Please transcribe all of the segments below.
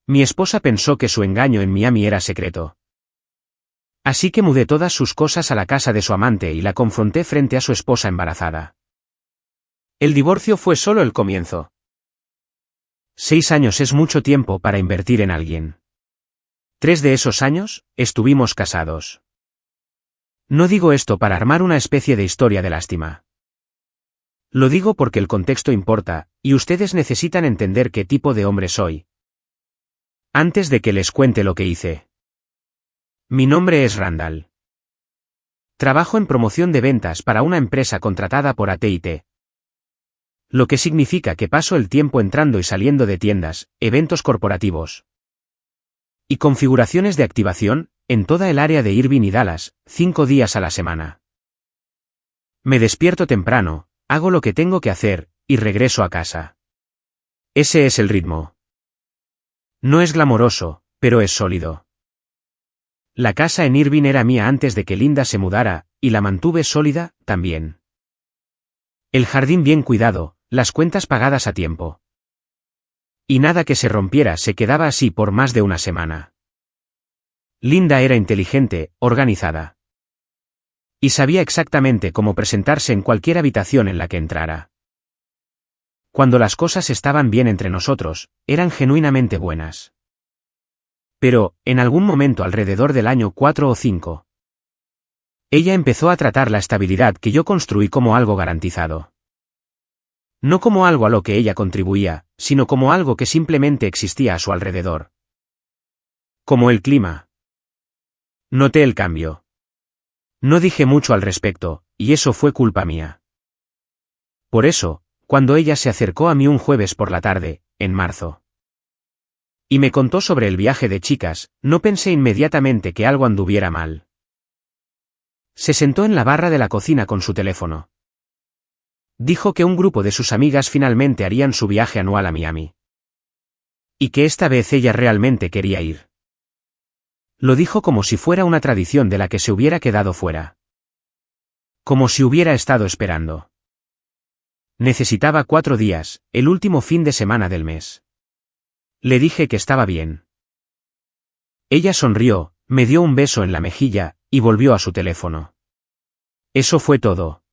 Mi esposa pensó que su engaño en Miami era secreto. Así que mudé todas sus cosas a la casa de su amante y la confronté frente a su esposa embarazada. El divorcio fue solo el comienzo. 6 años es mucho tiempo para invertir en alguien. 3 de esos años, estuvimos casados. No digo esto para armar una especie de historia de lástima. Lo digo porque el contexto importa, y ustedes necesitan entender qué tipo de hombre soy. Antes de que les cuente lo que hice. Mi nombre es Randall. Trabajo en promoción de ventas para una empresa contratada por AT&T. Lo que significa que paso el tiempo entrando y saliendo de tiendas, eventos corporativos y configuraciones de activación, en toda el área de Irving y Dallas, 5 días a la semana. Me despierto temprano, hago lo que tengo que hacer, y regreso a casa. Ese es el ritmo. No es glamoroso, pero es sólido. La casa en Irving era mía antes de que Linda se mudara, y la mantuve sólida, también. El jardín bien cuidado, las cuentas pagadas a tiempo. Y nada que se rompiera se quedaba así por más de una semana. Linda era inteligente, organizada. Y sabía exactamente cómo presentarse en cualquier habitación en la que entrara. Cuando las cosas estaban bien entre nosotros, eran genuinamente buenas. Pero, en algún momento alrededor del año 4 o 5, ella empezó a tratar la estabilidad que yo construí como algo garantizado. No como algo a lo que ella contribuía, sino como algo que simplemente existía a su alrededor. Como el clima. Noté el cambio. No dije mucho al respecto, y eso fue culpa mía. Por eso, cuando ella se acercó a mí un jueves por la tarde, en marzo, y me contó sobre el viaje de chicas, no pensé inmediatamente que algo anduviera mal. Se sentó en la barra de la cocina con su teléfono. Dijo que un grupo de sus amigas finalmente harían su viaje anual a Miami. Y que esta vez ella realmente quería ir. Lo dijo como si fuera una tradición de la que se hubiera quedado fuera. Como si hubiera estado esperando. Necesitaba 4 días, el último fin de semana del mes. Le dije que estaba bien. Ella sonrió, me dio un beso en la mejilla, y volvió a su teléfono. Eso fue todo.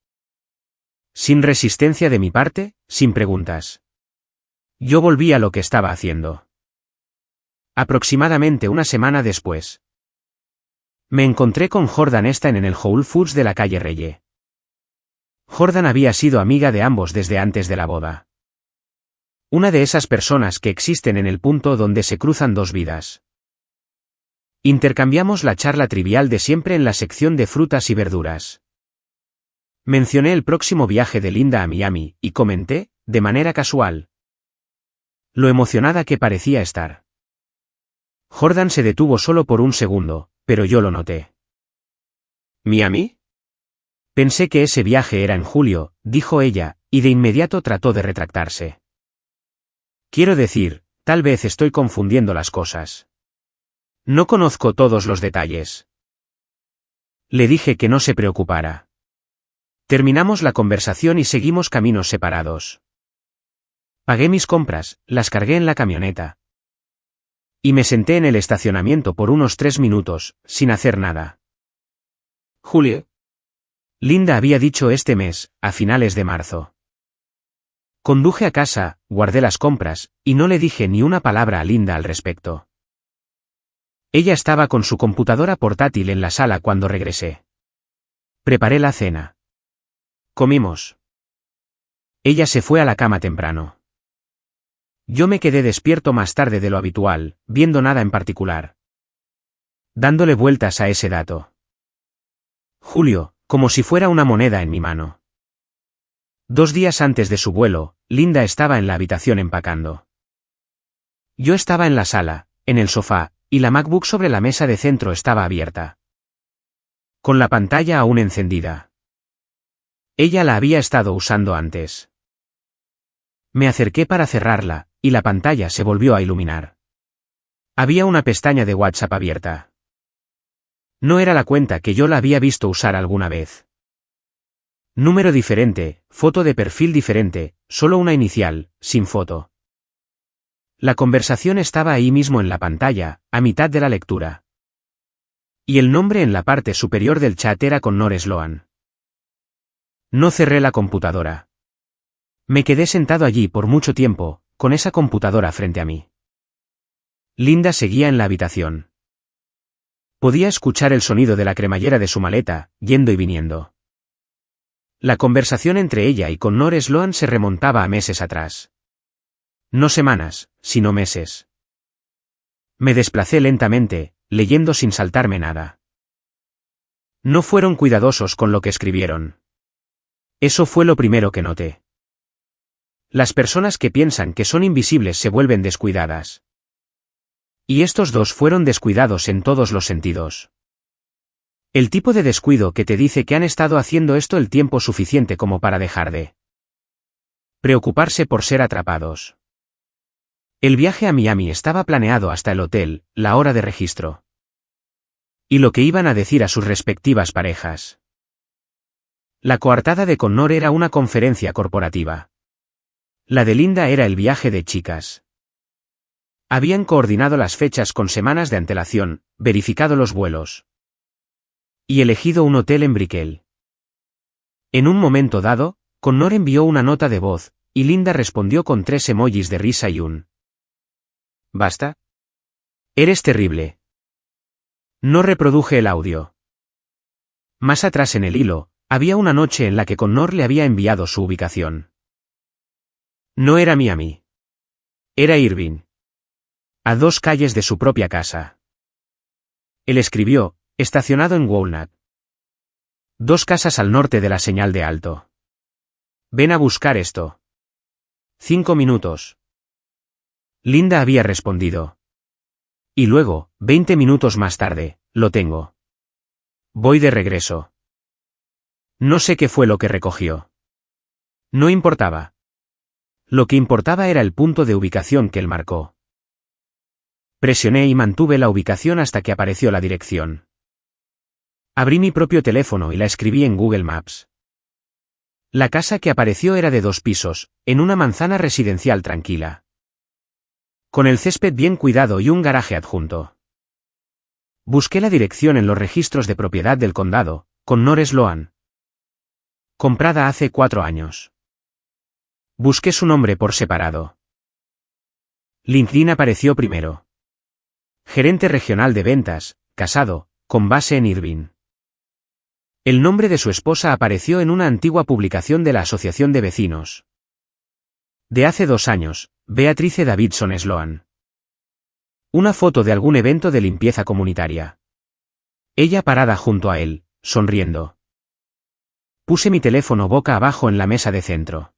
Sin resistencia de mi parte, sin preguntas. Yo volví a lo que estaba haciendo. Aproximadamente una semana después. Me encontré con Jordan Stein en el Whole Foods de la calle Reye. Jordan había sido amiga de ambos desde antes de la boda. Una de esas personas que existen en el punto donde se cruzan dos vidas. Intercambiamos la charla trivial de siempre en la sección de frutas y verduras. Mencioné el próximo viaje de Linda a Miami, y comenté, de manera casual, lo emocionada que parecía estar. Jordan se detuvo solo por un segundo, pero yo lo noté. ¿Miami? Pensé que ese viaje era en julio, dijo ella, y de inmediato trató de retractarse. Quiero decir, tal vez estoy confundiendo las cosas. No conozco todos los detalles. Le dije que no se preocupara. Terminamos la conversación y seguimos caminos separados. Pagué mis compras, las cargué en la camioneta. Y me senté en el estacionamiento por unos 3 minutos, sin hacer nada. Julio. Linda había dicho este mes, a finales de marzo. Conduje a casa, guardé las compras, y no le dije ni una palabra a Linda al respecto. Ella estaba con su computadora portátil en la sala cuando regresé. Preparé la cena. Comimos. Ella se fue a la cama temprano. Yo me quedé despierto más tarde de lo habitual, viendo nada en particular. Dándole vueltas a ese dato. Julio, como si fuera una moneda en mi mano. 2 días antes de su vuelo, Linda estaba en la habitación empacando. Yo estaba en la sala, en el sofá, y la MacBook sobre la mesa de centro estaba abierta. Con la pantalla aún encendida. Ella la había estado usando antes. Me acerqué para cerrarla, y la pantalla se volvió a iluminar. Había una pestaña de WhatsApp abierta. No era la cuenta que yo la había visto usar alguna vez. Número diferente, foto de perfil diferente, solo una inicial, sin foto. La conversación estaba ahí mismo en la pantalla, a mitad de la lectura. Y el nombre en la parte superior del chat era Connor Sloan. No cerré la computadora. Me quedé sentado allí por mucho tiempo, con esa computadora frente a mí. Linda seguía en la habitación. Podía escuchar el sonido de la cremallera de su maleta, yendo y viniendo. La conversación entre ella y Connor Sloan se remontaba a meses atrás. No semanas, sino meses. Me desplacé lentamente, leyendo sin saltarme nada. No fueron cuidadosos con lo que escribieron. Eso fue lo primero que noté. Las personas que piensan que son invisibles se vuelven descuidadas. Y estos dos fueron descuidados en todos los sentidos. El tipo de descuido que te dice que han estado haciendo esto el tiempo suficiente como para dejar de preocuparse por ser atrapados. El viaje a Miami estaba planeado hasta el hotel, la hora de registro. Y lo que iban a decir a sus respectivas parejas. La coartada de Connor era una conferencia corporativa. La de Linda era el viaje de chicas. Habían coordinado las fechas con semanas de antelación, verificado los vuelos. Y elegido un hotel en Brickell. En un momento dado, Connor envió una nota de voz, y Linda respondió con 3 emojis de risa y un ¿basta? Eres terrible. No reproduje el audio. Más atrás en el hilo, había una noche en la que Connor le había enviado su ubicación. No era Miami. Era Irving. A 2 calles de su propia casa. Él escribió, estacionado en Walnut. 2 casas al norte de la señal de alto. Ven a buscar esto. 5 minutos. Linda había respondido. Y luego, 20 minutos más tarde, lo tengo. Voy de regreso. No sé qué fue lo que recogió. No importaba. Lo que importaba era el punto de ubicación que él marcó. Presioné y mantuve la ubicación hasta que apareció la dirección. Abrí mi propio teléfono y la escribí en Google Maps. La casa que apareció era de 2 pisos, en una manzana residencial tranquila. Con el césped bien cuidado y un garaje adjunto. Busqué la dirección en los registros de propiedad del condado, Connor Sloan. Comprada hace 4 años. Busqué su nombre por separado. LinkedIn apareció primero. Gerente regional de ventas, casado, con base en Irving. El nombre de su esposa apareció en una antigua publicación de la Asociación de Vecinos. De hace 2 años, Beatrice Davidson Sloan. Una foto de algún evento de limpieza comunitaria. Ella parada junto a él, sonriendo. Puse mi teléfono boca abajo en la mesa de centro.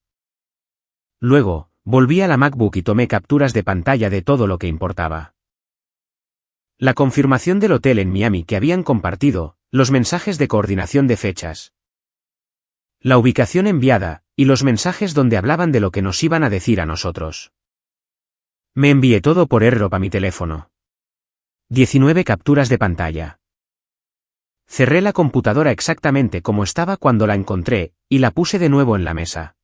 Luego, volví a la MacBook y tomé capturas de pantalla de todo lo que importaba. La confirmación del hotel en Miami que habían compartido, los mensajes de coordinación de fechas. La ubicación enviada, y los mensajes donde hablaban de lo que nos iban a decir a nosotros. Me envié todo por AirDrop a mi teléfono. 19 capturas de pantalla. Cerré la computadora exactamente como estaba cuando la encontré, y la puse de nuevo en la mesa.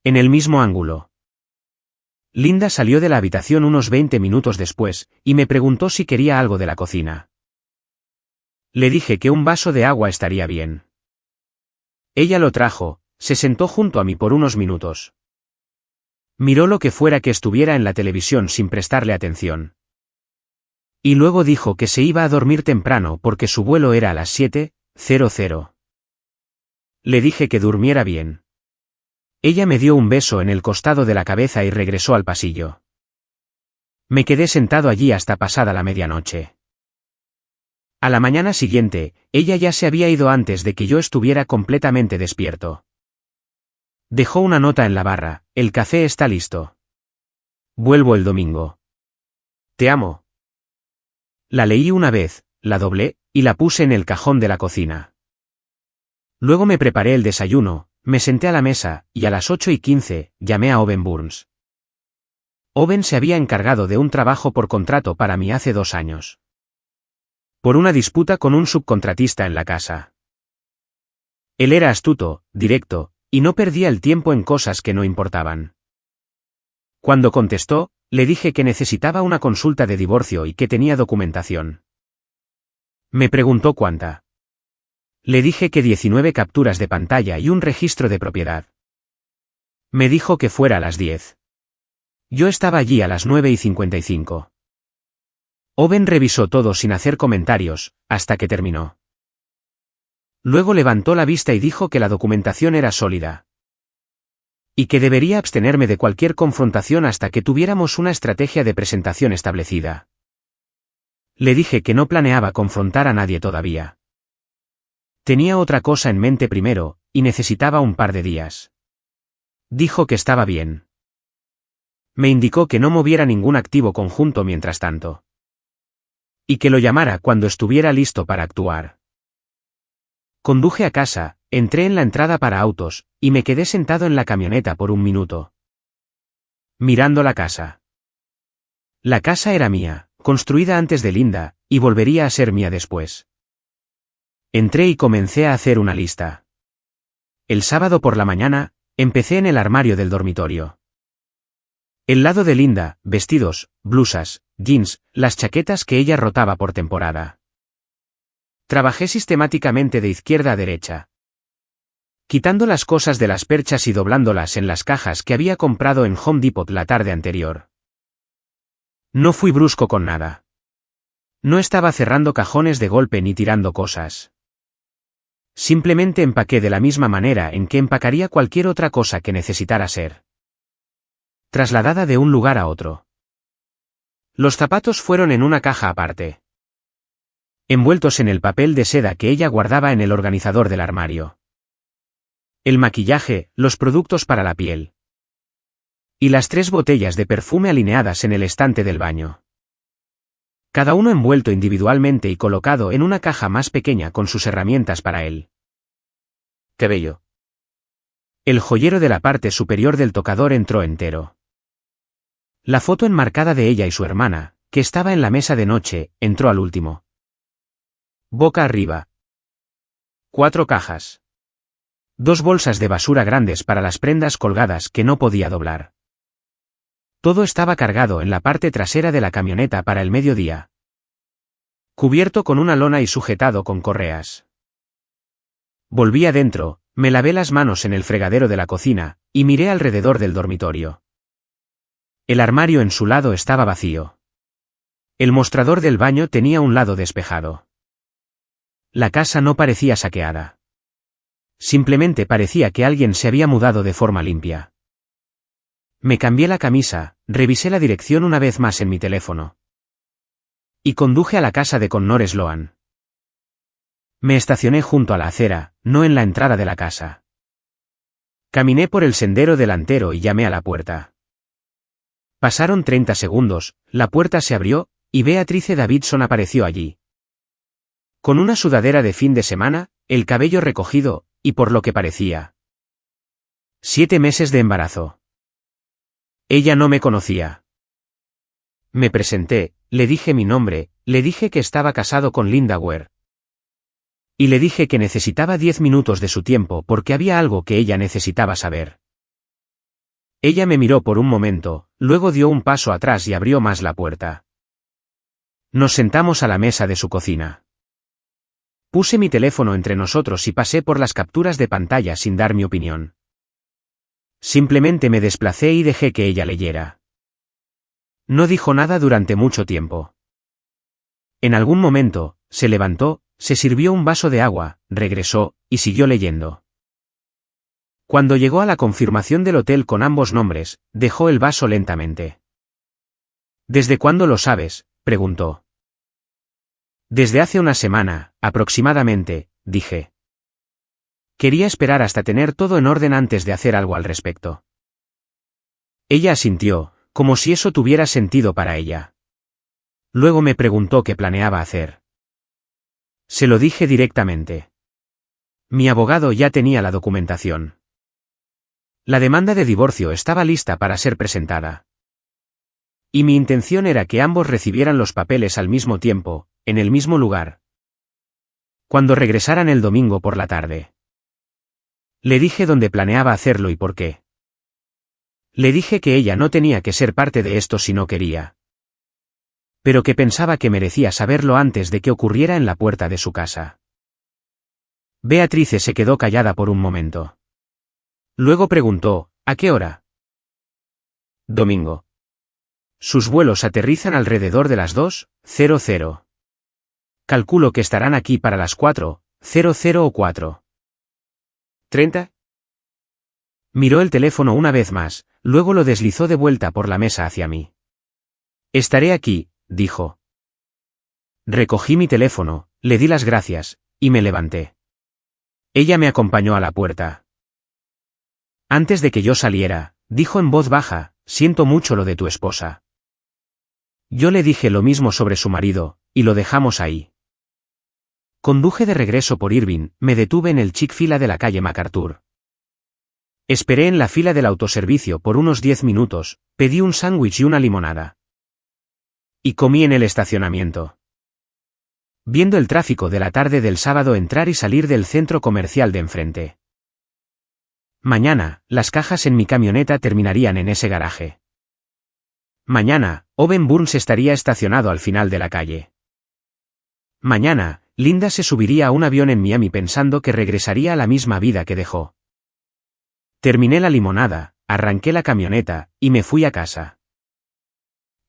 En el mismo ángulo. Linda salió de la habitación unos 20 minutos después, y me preguntó si quería algo de la cocina. Le dije que un vaso de agua estaría bien. Ella lo trajo, se sentó junto a mí por unos minutos. Miró lo que fuera que estuviera en la televisión sin prestarle atención. Y luego dijo que se iba a dormir temprano porque su vuelo era a las 7:00. Le dije que durmiera bien. Ella me dio un beso en el costado de la cabeza y regresó al pasillo. Me quedé sentado allí hasta pasada la medianoche. A la mañana siguiente, ella ya se había ido antes de que yo estuviera completamente despierto. Dejó una nota en la barra, el café está listo. Vuelvo el domingo. Te amo. La leí una vez, la doblé, y la puse en el cajón de la cocina. Luego me preparé el desayuno, me senté a la mesa, y a las 8:15, llamé a Owen Burns. Owen se había encargado de un trabajo por contrato para mí hace 2 años. Por una disputa con un subcontratista en la casa. Él era astuto, directo, y no perdía el tiempo en cosas que no importaban. Cuando contestó, Le dije que necesitaba una consulta de divorcio y que tenía documentación. Me preguntó cuánta. Le dije que 19 capturas de pantalla y un registro de propiedad. Me dijo que fuera a las 10. Yo estaba allí a las 9:55. Owen revisó todo sin hacer comentarios, hasta que terminó. Luego levantó la vista y dijo que la documentación era sólida. Y que debería abstenerme de cualquier confrontación hasta que tuviéramos una estrategia de presentación establecida. Le dije que no planeaba confrontar a nadie todavía. Tenía otra cosa en mente primero, y necesitaba un par de días. Dijo que estaba bien. Me indicó que no moviera ningún activo conjunto mientras tanto. Y que lo llamara cuando estuviera listo para actuar. Conduje a casa, entré en la entrada para autos, y me quedé sentado en la camioneta por un minuto. Mirando la casa. La casa era mía, construida antes de Linda, y volvería a ser mía después. Entré y comencé a hacer una lista. El sábado por la mañana, empecé en el armario del dormitorio. El lado de Linda, vestidos, blusas, jeans, las chaquetas que ella rotaba por temporada. Trabajé sistemáticamente de izquierda a derecha. Quitando las cosas de las perchas y doblándolas en las cajas que había comprado en Home Depot la tarde anterior. No fui brusco con nada. No estaba cerrando cajones de golpe ni tirando cosas. Simplemente empaqué de la misma manera en que empacaría cualquier otra cosa que necesitara ser trasladada de un lugar a otro. Los zapatos fueron en una caja aparte, envueltos en el papel de seda que ella guardaba en el organizador del armario. El maquillaje, los productos para la piel. Y las 3 botellas de perfume alineadas en el estante del baño. Cada uno envuelto individualmente y colocado en una caja más pequeña con sus herramientas para él. ¡Qué bello! El joyero de la parte superior del tocador entró entero. La foto enmarcada de ella y su hermana, que estaba en la mesa de noche, entró al último. Boca arriba. 4 cajas. 2 bolsas de basura grandes para las prendas colgadas que no podía doblar. Todo estaba cargado en la parte trasera de la camioneta para el mediodía. Cubierto con una lona y sujetado con correas. Volví adentro, me lavé las manos en el fregadero de la cocina, y miré alrededor del dormitorio. El armario en su lado estaba vacío. El mostrador del baño tenía un lado despejado. La casa no parecía saqueada. Simplemente parecía que alguien se había mudado de forma limpia. Me cambié la camisa, revisé la dirección una vez más en mi teléfono. Y conduje a la casa de Connor Sloan. Me estacioné junto a la acera, no en la entrada de la casa. Caminé por el sendero delantero y llamé a la puerta. Pasaron 30 segundos, la puerta se abrió, y Beatrice Davidson apareció allí. Con una sudadera de fin de semana, el cabello recogido, y por lo que parecía 7 meses de embarazo. Ella no me conocía. Me presenté, le dije mi nombre, le dije que estaba casado con Linda Ware. Y le dije que necesitaba 10 minutos de su tiempo porque había algo que ella necesitaba saber. Ella me miró por un momento, luego dio un paso atrás y abrió más la puerta. Nos sentamos a la mesa de su cocina. Puse mi teléfono entre nosotros y pasé por las capturas de pantalla sin dar mi opinión. Simplemente me desplacé y dejé que ella leyera. No dijo nada durante mucho tiempo. En algún momento, se levantó, se sirvió un vaso de agua, regresó, y siguió leyendo. Cuando llegó a la confirmación del hotel con ambos nombres, dejó el vaso lentamente. ¿Desde cuándo lo sabes?, preguntó. Desde hace una semana, aproximadamente, dije. Quería esperar hasta tener todo en orden antes de hacer algo al respecto. Ella asintió, como si eso tuviera sentido para ella. Luego me preguntó qué planeaba hacer. Se lo dije directamente. Mi abogado ya tenía la documentación. La demanda de divorcio estaba lista para ser presentada. Y mi intención era que ambos recibieran los papeles al mismo tiempo, en el mismo lugar. Cuando regresaran el domingo por la tarde. Le dije dónde planeaba hacerlo y por qué. Le dije que ella no tenía que ser parte de esto si no quería. Pero que pensaba que merecía saberlo antes de que ocurriera en la puerta de su casa. Beatrice se quedó callada por un momento. Luego preguntó, ¿a qué hora? Domingo. Sus vuelos aterrizan alrededor de las 2:00. Calculo que estarán aquí para las 4:00 o 4:30. Miró el teléfono una vez más, luego lo deslizó de vuelta por la mesa hacia mí. Estaré aquí, dijo. Recogí mi teléfono, le di las gracias, y me levanté. Ella me acompañó a la puerta. Antes de que yo saliera, dijo en voz baja, siento mucho lo de tu esposa. Yo le dije lo mismo sobre su marido, y lo dejamos ahí. Conduje de regreso por Irving, me detuve en el Chick-fil-A de la calle MacArthur. Esperé en la fila del autoservicio por unos 10 minutos, pedí un sándwich y una limonada. Y comí en el estacionamiento. Viendo el tráfico de la tarde del sábado entrar y salir del centro comercial de enfrente. Mañana, las cajas en mi camioneta terminarían en ese garaje. Mañana, Owen Burns estaría estacionado al final de la calle. Mañana, Linda se subiría a un avión en Miami pensando que regresaría a la misma vida que dejó. Terminé la limonada, arranqué la camioneta, y me fui a casa.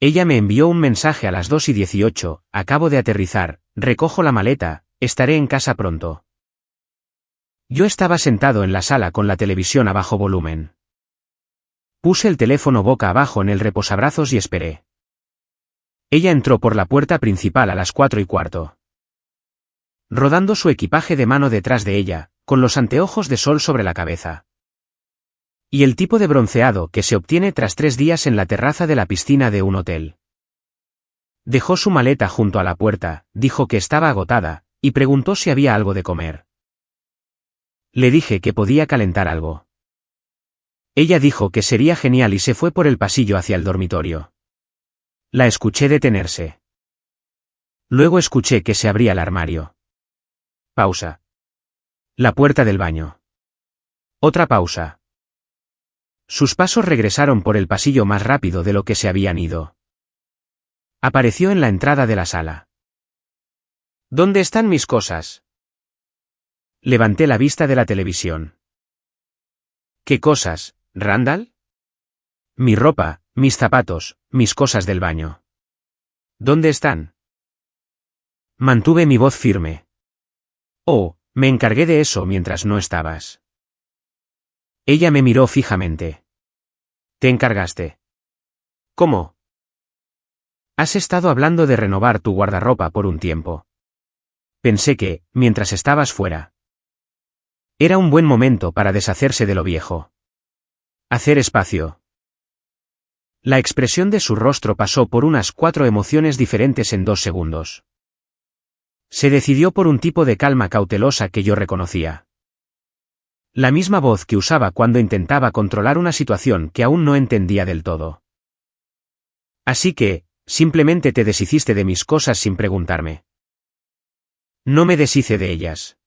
Ella me envió un mensaje a las 2:18, acabo de aterrizar, recojo la maleta, estaré en casa pronto. Yo estaba sentado en la sala con la televisión a bajo volumen. Puse el teléfono boca abajo en el reposabrazos y esperé. Ella entró por la puerta principal a las 4:15. Rodando su equipaje de mano detrás de ella, con los anteojos de sol sobre la cabeza. Y el tipo de bronceado que se obtiene tras 3 días en la terraza de la piscina de un hotel. Dejó su maleta junto a la puerta, dijo que estaba agotada, y preguntó si había algo de comer. Le dije que podía calentar algo. Ella dijo que sería genial y se fue por el pasillo hacia el dormitorio. La escuché detenerse. Luego escuché que se abría el armario. Pausa. La puerta del baño. Otra pausa. Sus pasos regresaron por el pasillo más rápido de lo que se habían ido. Apareció en la entrada de la sala. ¿Dónde están mis cosas? Levanté la vista de la televisión. ¿Qué cosas, Randall? Mi ropa, mis zapatos, mis cosas del baño. ¿Dónde están? Mantuve mi voz firme. Oh, me encargué de eso mientras no estabas. Ella me miró fijamente. ¿Te encargaste? ¿Cómo? Has estado hablando de renovar tu guardarropa por un tiempo. Pensé que, mientras estabas fuera, era un buen momento para deshacerse de lo viejo. Hacer espacio. La expresión de su rostro pasó por unas 4 emociones diferentes en 2 segundos. Se decidió por un tipo de calma cautelosa que yo reconocía. La misma voz que usaba cuando intentaba controlar una situación que aún no entendía del todo. Así que, simplemente te deshiciste de mis cosas sin preguntarme. No me deshice de ellas.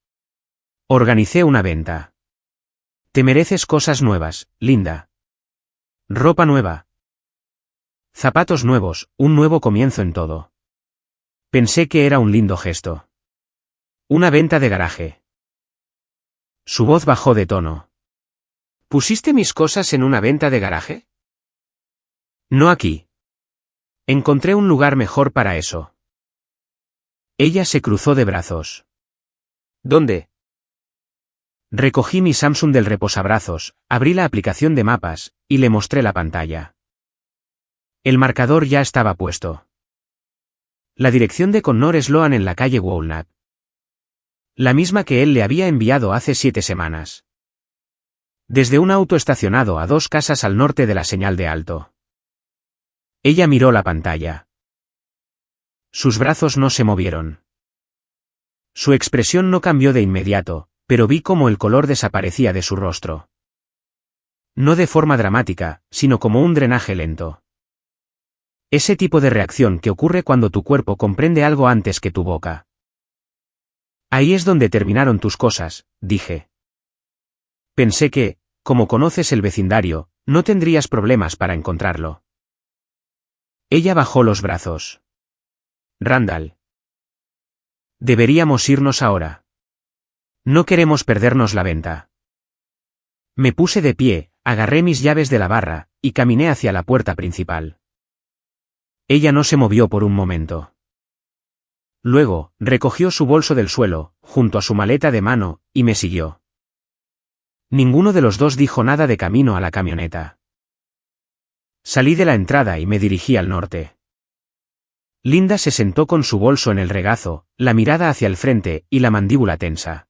Organicé una venta. Te mereces cosas nuevas, Linda. Ropa nueva. Zapatos nuevos, un nuevo comienzo en todo. Pensé que era un lindo gesto. Una venta de garaje. Su voz bajó de tono. ¿Pusiste mis cosas en una venta de garaje? No aquí. Encontré un lugar mejor para eso. Ella se cruzó de brazos. ¿Dónde? Recogí mi Samsung del reposabrazos, abrí la aplicación de mapas, y le mostré la pantalla. El marcador ya estaba puesto. La dirección de Connor Sloan en la calle Walnut. La misma que él le había enviado hace 7 semanas. Desde un auto estacionado a 2 casas al norte de la señal de alto. Ella miró la pantalla. Sus brazos no se movieron. Su expresión no cambió de inmediato, pero vi cómo el color desaparecía de su rostro. No de forma dramática, sino como un drenaje lento. Ese tipo de reacción que ocurre cuando tu cuerpo comprende algo antes que tu boca. Ahí es donde terminaron tus cosas, dije. Pensé que, como conoces el vecindario, No tendrías problemas para encontrarlo. Ella bajó los brazos. Randall. Deberíamos irnos ahora. No queremos perdernos la venta. Me puse de pie, agarré mis llaves de la barra, y caminé hacia la puerta principal. Ella no se movió por un momento. Luego, recogió su bolso del suelo, junto a su maleta de mano, y me siguió. Ninguno de los dos dijo nada de camino a la camioneta. Salí de la entrada y me dirigí al norte. Linda se sentó con su bolso en el regazo, la mirada hacia el frente y la mandíbula tensa.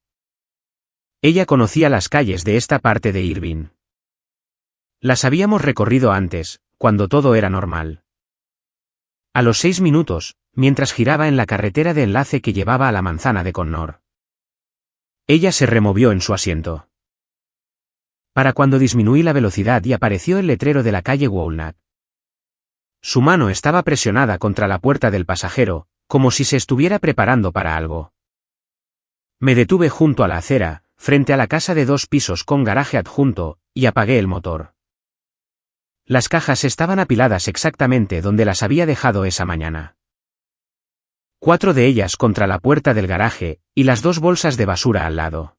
Ella conocía las calles de esta parte de Irvine. Las habíamos recorrido antes, cuando todo era normal. A los 6 minutos, mientras giraba en la carretera de enlace que llevaba a la manzana de Connor. Ella se removió en su asiento. Para cuando disminuí la velocidad y apareció el letrero de la calle Walnut. Su mano estaba presionada contra la puerta del pasajero, como si se estuviera preparando para algo. Me detuve junto a la acera, frente a la casa de 2 pisos con garaje adjunto, y apagué el motor. Las cajas estaban apiladas exactamente donde las había dejado esa mañana. 4 de ellas contra la puerta del garaje, y las 2 bolsas de basura al lado.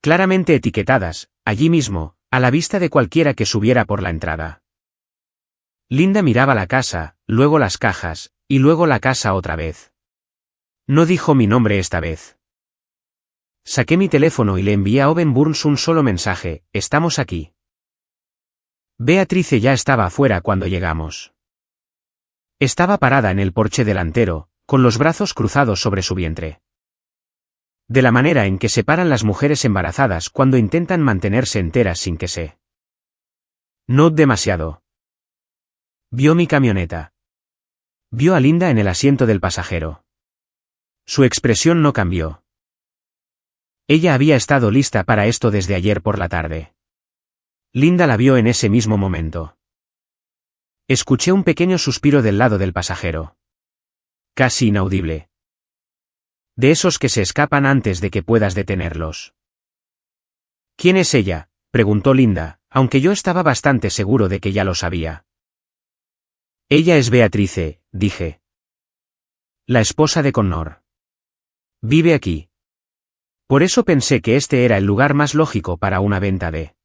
Claramente etiquetadas, allí mismo, a la vista de cualquiera que subiera por la entrada. Linda miraba la casa, luego las cajas, y luego la casa otra vez. No dijo mi nombre esta vez. Saqué mi teléfono y le envié a Owen Burns un solo mensaje: estamos aquí. Beatrice ya estaba afuera cuando llegamos. Estaba parada en el porche delantero, con los brazos cruzados sobre su vientre. De la manera en que se paran las mujeres embarazadas cuando intentan mantenerse enteras sin que se. No demasiado. Vio mi camioneta. Vio a Linda en el asiento del pasajero. Su expresión no cambió. Ella había estado lista para esto desde ayer por la tarde. Linda la vio en ese mismo momento. Escuché un pequeño suspiro del lado del pasajero. Casi inaudible. De esos que se escapan antes de que puedas detenerlos. ¿Quién es ella?, preguntó Linda, aunque yo estaba bastante seguro de que ya lo sabía. Ella es Beatrice, dije. La esposa de Connor. Vive aquí. Por eso pensé que este era el lugar más lógico para una venta de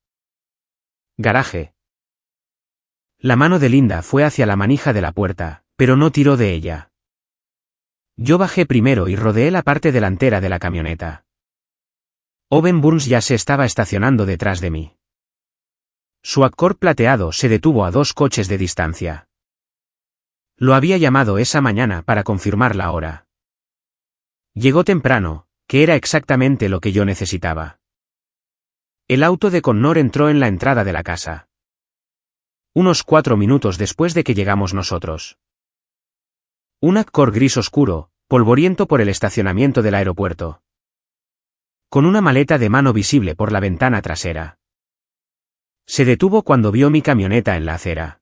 garaje. La mano de Linda fue hacia la manija de la puerta, pero no tiró de ella. Yo bajé primero y rodeé la parte delantera de la camioneta. Owen Burns ya se estaba estacionando detrás de mí. Su Accord plateado se detuvo a 2 coches de distancia. Lo había llamado esa mañana para confirmar la hora. Llegó temprano, que era exactamente lo que yo necesitaba. El auto de Connor entró en la entrada de la casa. Unos 4 minutos después de que llegamos nosotros. Un Accord gris oscuro, polvoriento por el estacionamiento del aeropuerto. Con una maleta de mano visible por la ventana trasera. Se detuvo cuando vio mi camioneta en la acera.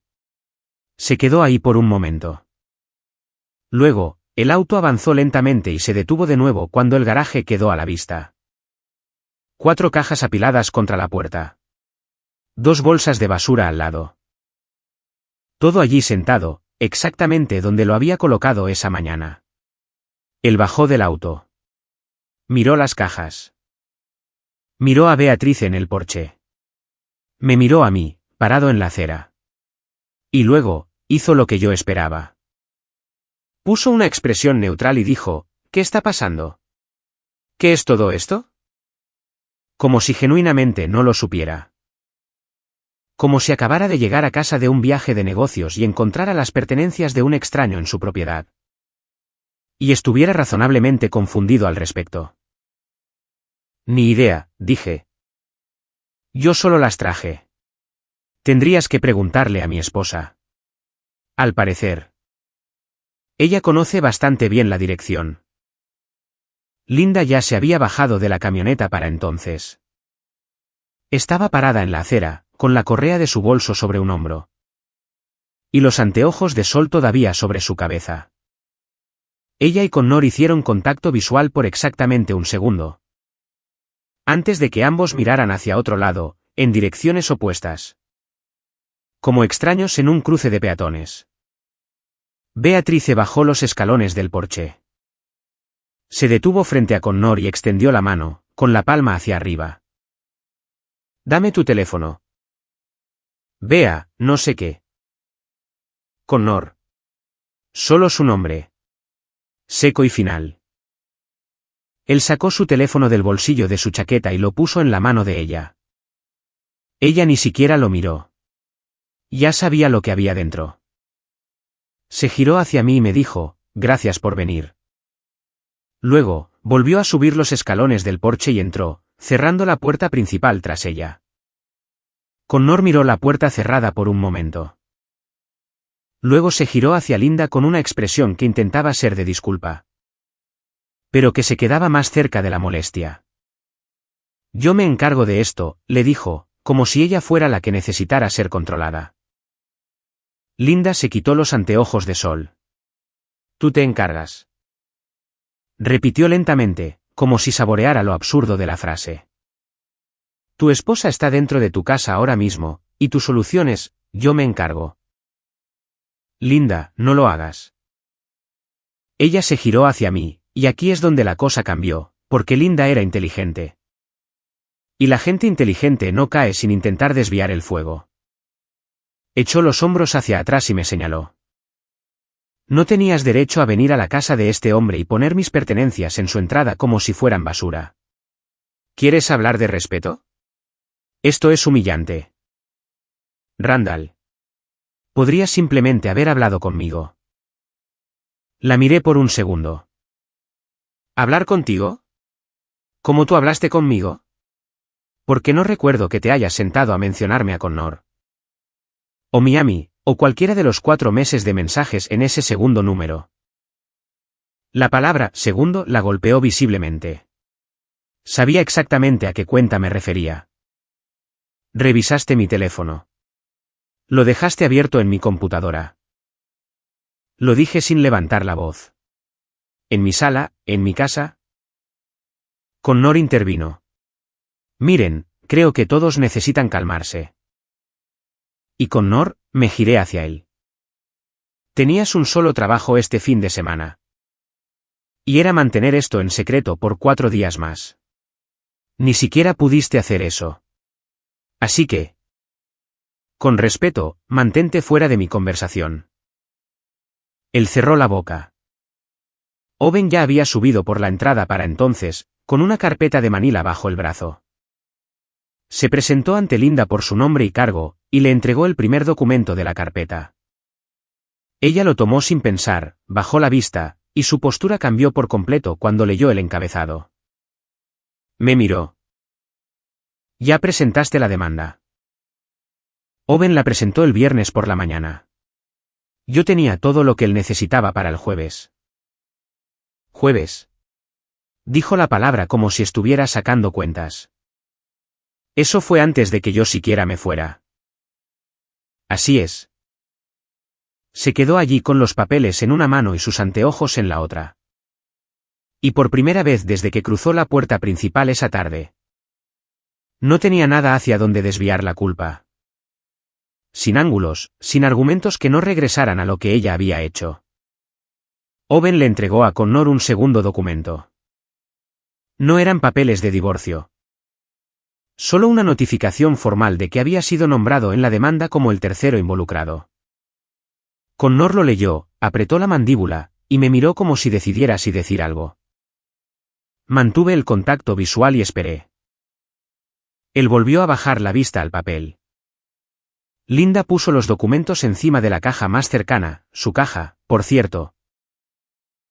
Se quedó ahí por un momento. Luego, el auto avanzó lentamente y se detuvo de nuevo cuando el garaje quedó a la vista. 4 cajas apiladas contra la puerta. 2 bolsas de basura al lado. Todo allí sentado, exactamente donde lo había colocado esa mañana. Él bajó del auto. Miró las cajas. Miró a Beatrice en el porche. Me miró a mí, parado en la acera. Y luego, hizo lo que yo esperaba. Puso una expresión neutral y dijo: ¿qué está pasando? ¿Qué es todo esto? Como si genuinamente no lo supiera. Como si acabara de llegar a casa de un viaje de negocios y encontrara las pertenencias de un extraño en su propiedad. Y estuviera razonablemente confundido al respecto. Ni idea, dije. Yo solo las traje. Tendrías que preguntarle a mi esposa. Al parecer. Ella conoce bastante bien la dirección. Linda ya se había bajado de la camioneta para entonces. Estaba parada en la acera, con la correa de su bolso sobre un hombro. Y los anteojos de sol todavía sobre su cabeza. Ella y Connor hicieron contacto visual por exactamente un segundo. Antes de que ambos miraran hacia otro lado, en direcciones opuestas. como extraños en un cruce de peatones. Beatrice bajó los escalones del porche. Se detuvo frente a Connor y extendió la mano, con la palma hacia arriba. «Dame tu teléfono». «Bea, no sé qué». «Connor». Solo su nombre. Seco y final. Él sacó su teléfono del bolsillo de su chaqueta y lo puso en la mano de ella. Ella ni siquiera lo miró. Ya sabía lo que había dentro. Se giró hacia mí y me dijo, «Gracias por venir». Luego, volvió a subir los escalones del porche y entró, cerrando la puerta principal tras ella. Connor miró la puerta cerrada por un momento. Luego se giró hacia Linda con una expresión que intentaba ser de disculpa, pero que se quedaba más cerca de la molestia. «Yo me encargo de esto», le dijo, como si ella fuera la que necesitara ser controlada. Linda se quitó los anteojos de sol. «Tú te encargas», repitió lentamente, como si saboreara lo absurdo de la frase. «Tu esposa está dentro de tu casa ahora mismo, y tu solución es, yo me encargo». «Linda, no lo hagas». Ella se giró hacia mí, y aquí es donde la cosa cambió, porque Linda era inteligente. Y la gente inteligente no cae sin intentar desviar el fuego. Echó los hombros hacia atrás y me señaló. «No tenías derecho a venir a la casa de este hombre y poner mis pertenencias en su entrada como si fueran basura. ¿Quieres hablar de respeto? Esto es humillante. Randall. Podrías simplemente haber hablado conmigo». La miré por un segundo. «¿Hablar contigo? ¿Cómo tú hablaste conmigo? Porque no recuerdo que te hayas sentado a mencionarme a Connor. O Miami, o cualquiera de los 4 meses de mensajes en ese segundo número». La palabra «segundo» la golpeó visiblemente. Sabía exactamente a qué cuenta me refería. «Revisaste mi teléfono. Lo dejaste abierto en mi computadora». Lo dije sin levantar la voz. «¿En mi sala, en mi casa?» Connor intervino. «Miren, creo que todos necesitan calmarse». Y Connor, me giré hacia él. «Tenías un solo trabajo este fin de semana. Y era mantener esto en secreto por 4 días más. Ni siquiera pudiste hacer eso. Así que, con respeto, mantente fuera de mi conversación». Él cerró la boca. Owen ya había subido por la entrada para entonces, con una carpeta de Manila bajo el brazo. Se presentó ante Linda por su nombre y cargo, y le entregó el primer documento de la carpeta. Ella lo tomó sin pensar, bajó la vista, y su postura cambió por completo cuando leyó el encabezado. Me miró. «Ya presentaste la demanda». Owen la presentó el viernes por la mañana. Yo tenía todo lo que él necesitaba para el jueves. «¿Jueves?», dijo la palabra como si estuviera sacando cuentas. «Eso fue antes de que yo siquiera me fuera». «Así es». Se quedó allí con los papeles en una mano y sus anteojos en la otra. Y por primera vez desde que cruzó la puerta principal esa tarde, no tenía nada hacia donde desviar la culpa. Sin ángulos, sin argumentos que no regresaran a lo que ella había hecho. Owen le entregó a Connor un segundo documento. No eran papeles de divorcio. Solo una notificación formal de que había sido nombrado en la demanda como el tercero involucrado. Connor lo leyó, apretó la mandíbula, y me miró como si decidiera si decir algo. Mantuve el contacto visual y esperé. Él volvió a bajar la vista al papel. Linda puso los documentos encima de la caja más cercana, su caja, por cierto.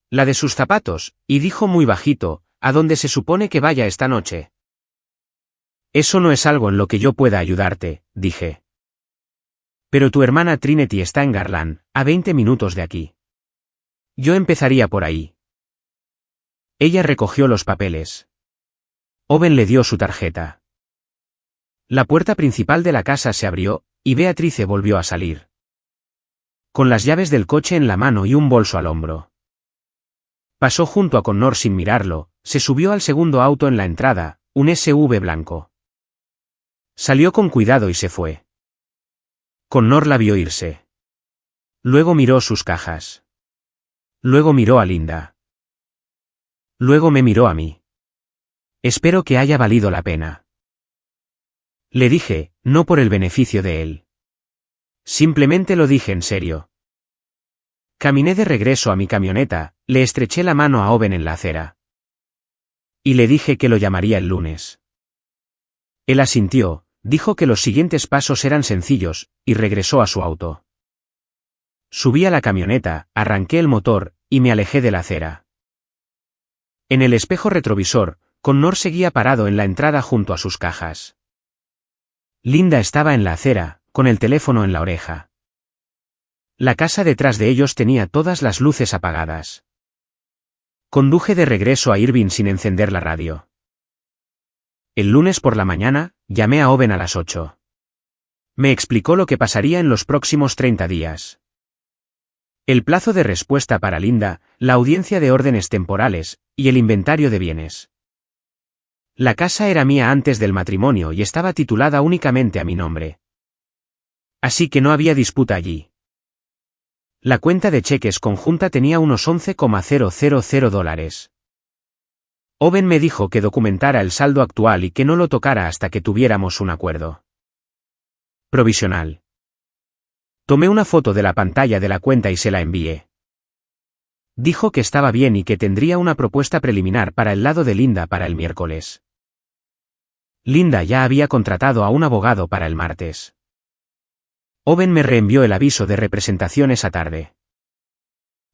La de sus zapatos, y dijo muy bajito, «¿A dónde se supone que vaya esta noche?». «Eso no es algo en lo que yo pueda ayudarte», dije. «Pero tu hermana Trinity está en Garland, a 20 minutos de aquí. Yo empezaría por ahí». Ella recogió los papeles. Owen le dio su tarjeta. La puerta principal de la casa se abrió, y Beatrice volvió a salir. Con las llaves del coche en la mano y un bolso al hombro. Pasó junto a Connor sin mirarlo, se subió al segundo auto en la entrada, un SUV blanco. Salió con cuidado y se fue. Connor la vio irse. Luego miró sus cajas. Luego miró a Linda. Luego me miró a mí. Espero que haya valido la pena. Le dije, no por el beneficio de él. Simplemente lo dije en serio. Caminé de regreso a mi camioneta, le estreché la mano a Owen en la acera. Y le dije que lo llamaría el lunes. Él asintió, dijo que los siguientes pasos eran sencillos, y regresó a su auto. Subí a la camioneta, arranqué el motor, y me alejé de la acera. En el espejo retrovisor, Connor seguía parado en la entrada junto a sus cajas. Linda estaba en la acera, con el teléfono en la oreja. La casa detrás de ellos tenía todas las luces apagadas. Conduje de regreso a Irving sin encender la radio. El lunes por la mañana, llamé a Owen a las 8. Me explicó lo que pasaría en los próximos 30 días. El plazo de respuesta para Linda, la audiencia de órdenes temporales, y el inventario de bienes. La casa era mía antes del matrimonio y estaba titulada únicamente a mi nombre. Así que no había disputa allí. La cuenta de cheques conjunta tenía unos $11,000. Owen me dijo que documentara el saldo actual y que no lo tocara hasta que tuviéramos un acuerdo provisional. Tomé una foto de la pantalla de la cuenta y se la envié. Dijo que estaba bien y que tendría una propuesta preliminar para el lado de Linda para el miércoles. Linda ya había contratado a un abogado para el martes. Owen me reenvió el aviso de representación esa tarde.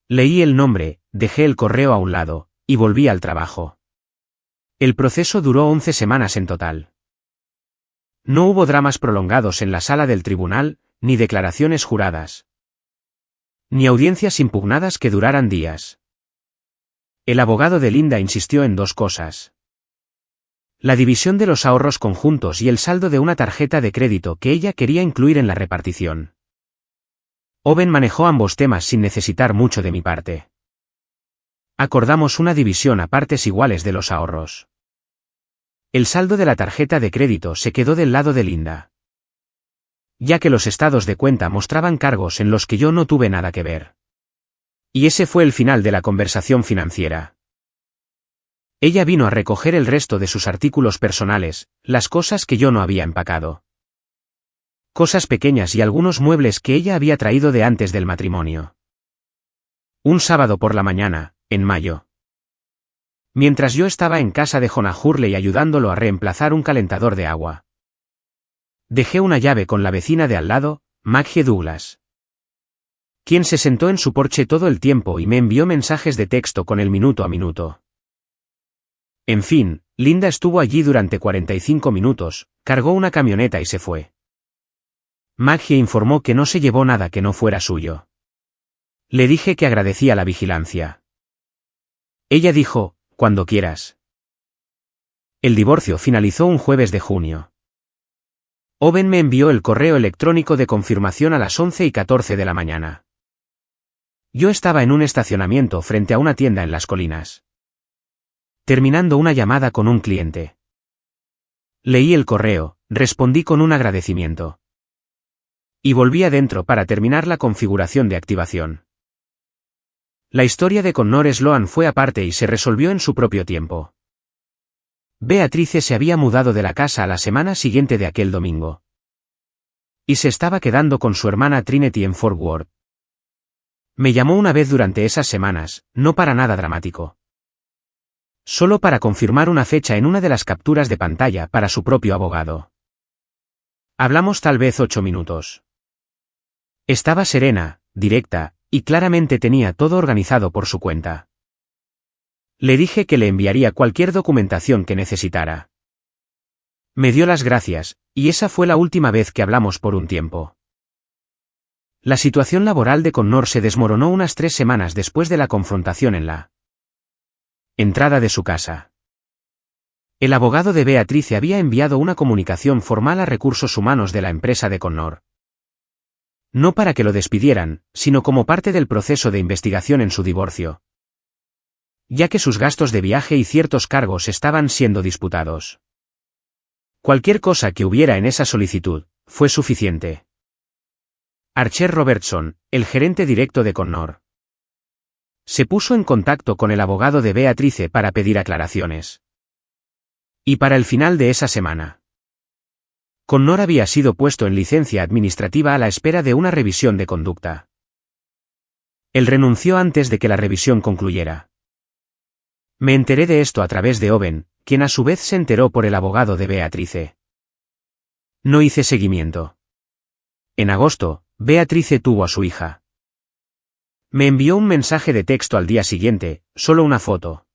Leí el nombre, dejé el correo a un lado, y volví al trabajo. El proceso duró 11 semanas en total. No hubo dramas prolongados en la sala del tribunal, ni declaraciones juradas. Ni audiencias impugnadas que duraran días. El abogado de Linda insistió en dos cosas. La división de los ahorros conjuntos y el saldo de una tarjeta de crédito que ella quería incluir en la repartición. Owen manejó ambos temas sin necesitar mucho de mi parte. Acordamos una división a partes iguales de los ahorros. El saldo de la tarjeta de crédito se quedó del lado de Linda. Ya que los estados de cuenta mostraban cargos en los que yo no tuve nada que ver. Y ese fue el final de la conversación financiera. Ella vino a recoger el resto de sus artículos personales, las cosas que yo no había empacado. Cosas pequeñas y algunos muebles que ella había traído de antes del matrimonio. Un sábado por la mañana, en mayo. Mientras yo estaba en casa de Jonah Hurley ayudándolo a reemplazar un calentador de agua. Dejé una llave con la vecina de al lado, Maggie Douglas, quien se sentó en su porche todo el tiempo y me envió mensajes de texto con el minuto a minuto. En fin, Linda estuvo allí durante 45 minutos, cargó una camioneta y se fue. Maggie informó que no se llevó nada que no fuera suyo. Le dije que agradecía la vigilancia. Ella dijo, cuando quieras. El divorcio finalizó un jueves de junio. Owen me envió el correo electrónico de confirmación a las 11:14 de la mañana. Yo estaba en un estacionamiento frente a una tienda en las colinas. Terminando una llamada con un cliente. Leí el correo, respondí con un agradecimiento. Y volví adentro para terminar la configuración de activación. La historia de Connor Sloan fue aparte y se resolvió en su propio tiempo. Beatrice se había mudado de la casa a la semana siguiente de aquel domingo. Y se estaba quedando con su hermana Trinity en Fort Worth. Me llamó una vez durante esas semanas, no para nada dramático. Solo para confirmar una fecha en una de las capturas de pantalla para su propio abogado. Hablamos tal vez 8 minutos. Estaba serena, directa, y claramente tenía todo organizado por su cuenta. Le dije que le enviaría cualquier documentación que necesitara. Me dio las gracias, y esa fue la última vez que hablamos por un tiempo. La situación laboral de Connor se desmoronó unas 3 semanas después de la confrontación en la entrada de su casa. El abogado de Beatrice había enviado una comunicación formal a recursos humanos de la empresa de Connor. No para que lo despidieran, sino como parte del proceso de investigación en su divorcio. Ya que sus gastos de viaje y ciertos cargos estaban siendo disputados. Cualquier cosa que hubiera en esa solicitud, fue suficiente. Archer Robertson, el gerente directo de Connor. Se puso en contacto con el abogado de Beatrice para pedir aclaraciones. Y para el final de esa semana, Connor había sido puesto en licencia administrativa a la espera de una revisión de conducta. Él renunció antes de que la revisión concluyera. Me enteré de esto a través de Owen, quien a su vez se enteró por el abogado de Beatrice. No hice seguimiento. En agosto, Beatrice tuvo a su hija. Me envió un mensaje de texto al día siguiente, solo una foto.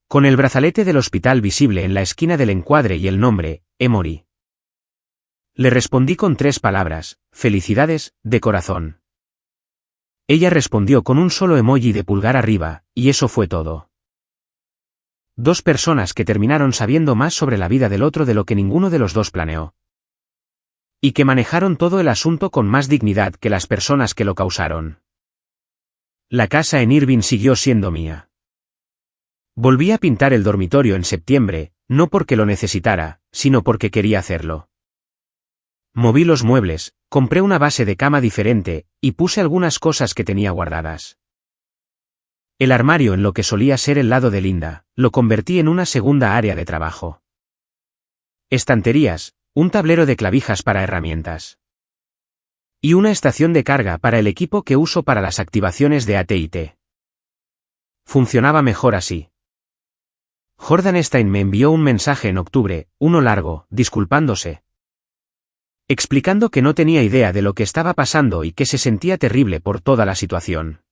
Con el brazalete del hospital visible en la esquina del encuadre y el nombre, Emory. Le respondí con 3 palabras, felicidades, de corazón. Ella respondió con un solo emoji de pulgar arriba, y eso fue todo. 2 personas que terminaron sabiendo más sobre la vida del otro de lo que ninguno de los dos planeó. Y que manejaron todo el asunto con más dignidad que las personas que lo causaron. La casa en Irving siguió siendo mía. Volví a pintar el dormitorio en septiembre, no porque lo necesitara, sino porque quería hacerlo. Moví los muebles, compré una base de cama diferente, y puse algunas cosas que tenía guardadas. El armario en lo que solía ser el lado de Linda, lo convertí en una segunda área de trabajo. Estanterías, un tablero de clavijas para herramientas. Y una estación de carga para el equipo que uso para las activaciones de AT&T. Funcionaba mejor así. Jordan Stein me envió un mensaje en octubre, uno largo, disculpándose. Explicando que no tenía idea de lo que estaba pasando y que se sentía terrible por toda la situación.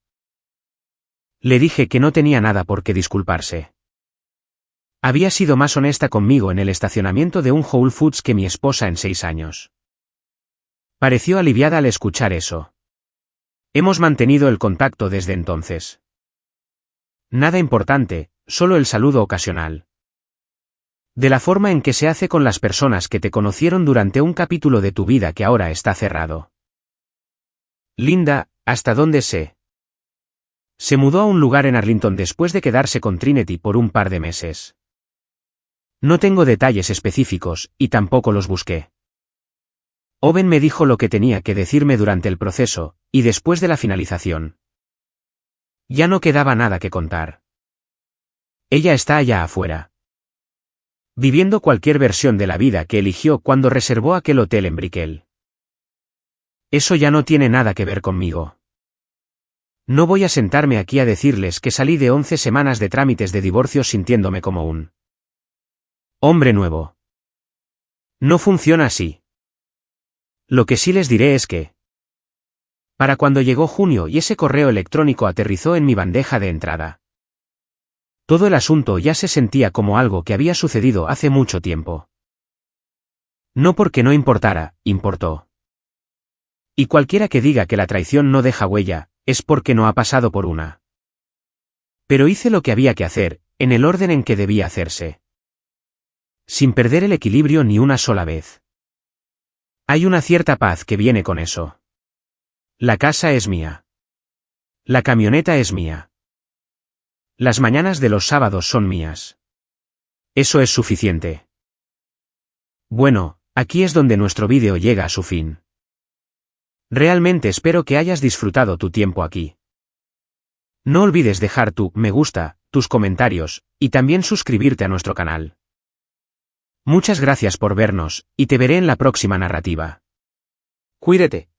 Le dije que no tenía nada por qué disculparse. Había sido más honesta conmigo en el estacionamiento de un Whole Foods que mi esposa en 6 años. Pareció aliviada al escuchar eso. Hemos mantenido el contacto desde entonces. Nada importante, solo el saludo ocasional. De la forma en que se hace con las personas que te conocieron durante un capítulo de tu vida que ahora está cerrado. Linda, ¿hasta dónde sé? Se mudó a un lugar en Arlington después de quedarse con Trinity por un par de meses. No tengo detalles específicos, y tampoco los busqué. Owen me dijo lo que tenía que decirme durante el proceso, y después de la finalización. Ya no quedaba nada que contar. Ella está allá afuera. Viviendo cualquier versión de la vida que eligió cuando reservó aquel hotel en Brickell. Eso ya no tiene nada que ver conmigo. No voy a sentarme aquí a decirles que salí de 11 semanas de trámites de divorcio sintiéndome como un hombre nuevo. No funciona así. Lo que sí les diré es que, para cuando llegó junio y ese correo electrónico aterrizó en mi bandeja de entrada, todo el asunto ya se sentía como algo que había sucedido hace mucho tiempo. No porque no importara, importó. Y cualquiera que diga que la traición no deja huella, es porque no ha pasado por una. Pero hice lo que había que hacer, en el orden en que debía hacerse. Sin perder el equilibrio ni una sola vez. Hay una cierta paz que viene con eso. La casa es mía. La camioneta es mía. Las mañanas de los sábados son mías. Eso es suficiente. Bueno, aquí es donde nuestro vídeo llega a su fin. Realmente espero que hayas disfrutado tu tiempo aquí. No olvides dejar tu me gusta, tus comentarios, y también suscribirte a nuestro canal. Muchas gracias por vernos, y te veré en la próxima narrativa. Cuídate.